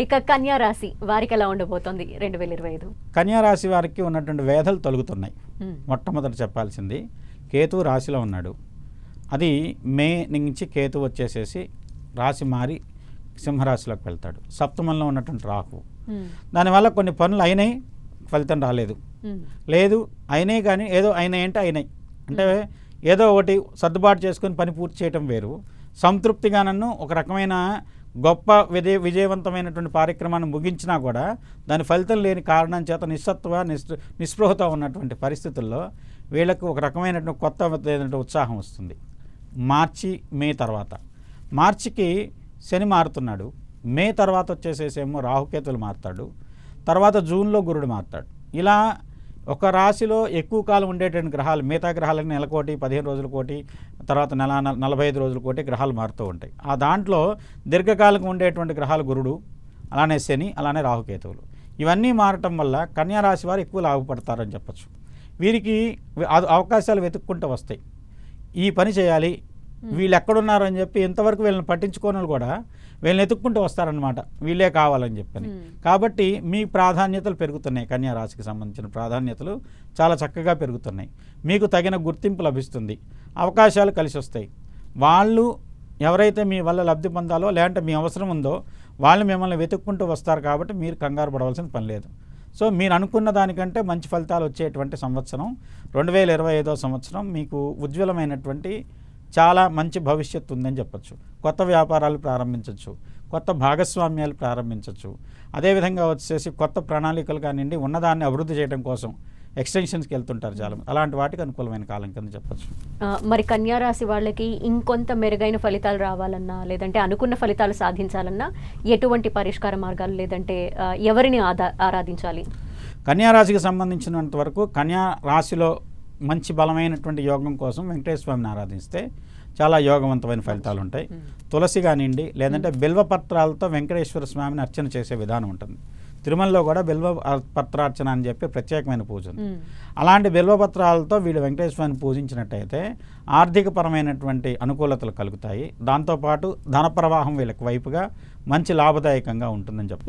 ఇక కన్యా రాశి వారికి ఎలా ఉండబోతోంది 2025? కన్యా రాశి వారికి ఉన్నటువంటి వేధలు తొలుగుతున్నాయి. మొట్టమొదటి చెప్పాల్సింది కేతు రాశిలో ఉన్నాడు. అది మే నుంచి కేతు వచ్చేసేసి రాశి మారి సింహరాశిలోకి వెళ్తాడు. సప్తమంలో ఉన్నటువంటి రాహు, దానివల్ల కొన్ని పనులు అయినాయి, ఫలితం రాలేదు. లేదు అయినాయి కానీ ఏదో అయినాయి అంటే అయినాయి అంటే ఏదో ఒకటి సర్దుబాటు చేసుకొని పని పూర్తి చేయటం వేరు. సంతృప్తిగా నన్ను ఒక రకమైన గొప్ప విజయవంతమైనటువంటి కార్యక్రమాన్ని ముగించినా కూడా దాని ఫలితం లేని కారణం చేత నిస్పృహతో ఉన్నటువంటి పరిస్థితుల్లో వీళ్ళకు ఒక రకమైనటువంటి కొత్త ఉత్సాహం వస్తుంది. మార్చి మే తర్వాత, మార్చికి శని మారుతున్నాడు, మే తర్వాత వచ్చేసేసేమో రాహుకేతులు మారుతాడు, తర్వాత జూన్లో గురుడు మారుతాడు. ఇలా ఒక రాశిలో ఎక్కువ కాలం ఉండేటువంటి గ్రహాలు, మిగతా గ్రహాలకు నెలకోటి 15 రోజులకోటి, తర్వాత 45 రోజులకోటి గ్రహాలు మారుతూ ఉంటాయి. ఆ దాంట్లో దీర్ఘకాలం ఉండేటువంటి గ్రహాలు గురుడు, అలానే శని, అలానే రాహుకేతువులు. ఇవన్నీ మారటం వల్ల కన్యా రాశి వారు ఎక్కువ లాభపడతారని చెప్పచ్చు. వీరికి అవకాశాలు వెతుక్కుంటూ వస్తాయి. ఈ పని చేయాలి, వీళ్ళు ఎక్కడున్నారు అని చెప్పి ఇంతవరకు వీళ్ళని పట్టించుకోని కూడా వీళ్ళని ఎత్తుక్కుంటూ వస్తారనమాట, వీళ్ళే కావాలని చెప్పని. కాబట్టి మీ ప్రాధాన్యతలు పెరుగుతున్నాయి. కన్యా రాశికి సంబంధించిన ప్రాధాన్యతలు చాలా చక్కగా పెరుగుతున్నాయి. మీకు తగిన గుర్తింపు లభిస్తుంది, అవకాశాలు కలిసి వస్తాయి. వాళ్ళు ఎవరైతే మీ వల్ల లబ్ధి పొందాలో లేదంటే మీ అవసరం ఉందో వాళ్ళు మిమ్మల్ని వెతుక్కుంటూ వస్తారు. కాబట్టి మీరు కంగారు పడవలసిన పని లేదు. సో మీరు అనుకున్న దానికంటే మంచి ఫలితాలు వచ్చేటువంటి సంవత్సరం 2025 సంవత్సరం మీకు ఉజ్వలమైనటువంటి చాలా మంచి భవిష్యత్తు ఉందని చెప్పచ్చు. కొత్త వ్యాపారాలు ప్రారంభించవచ్చు, కొత్త భాగస్వామ్యాలు ప్రారంభించవచ్చు. అదేవిధంగా వచ్చేసి కొత్త ప్రణాళికలు కానివ్వండి, ఉన్నదాన్ని అభివృద్ధి చేయడం కోసం ఎక్స్టెన్షన్స్కి వెళ్తుంటారు చాలా. అలాంటి వాటికి అనుకూలమైన కాలం కింద చెప్పచ్చు. మరి కన్యా రాశి వాళ్ళకి ఇంకొంత మెరుగైన ఫలితాలు రావాలన్నా, లేదంటే అనుకున్న ఫలితాలు సాధించాలన్నా ఎటువంటి పరిష్కార మార్గాలు, లేదంటే ఎవరిని ఆరాధించాలి? కన్యా రాశికి సంబంధించినంత వరకు కన్యా రాశిలో మంచి బలమైనటువంటి యోగం కోసం వెంకటేశ్వర స్వామిని ఆరాధిస్తే చాలా యోగవంతమైన ఫలితాలు ఉంటాయి. తులసి కానివ్వండి, లేదంటే బిల్వపత్రాలతో వెంకటేశ్వర స్వామిని అర్చన చేసే విధానం ఉంటుంది. తిరుమలలో కూడా బిల్వపత్రార్చన అని చెప్పి ప్రత్యేకమైన పూజ ఉంది. అలాంటి బిల్వపత్రాలతో వీళ్ళు వెంకటేశ్వర స్వామిని పూజించినట్టయితే ఆర్థికపరమైనటువంటి అనుకూలతలు కలుగుతాయి. దాంతోపాటు ధన ప్రవాహం వీళ్ళకి వైపుగా మంచి లాభదాయకంగా ఉంటుందని చెప్పి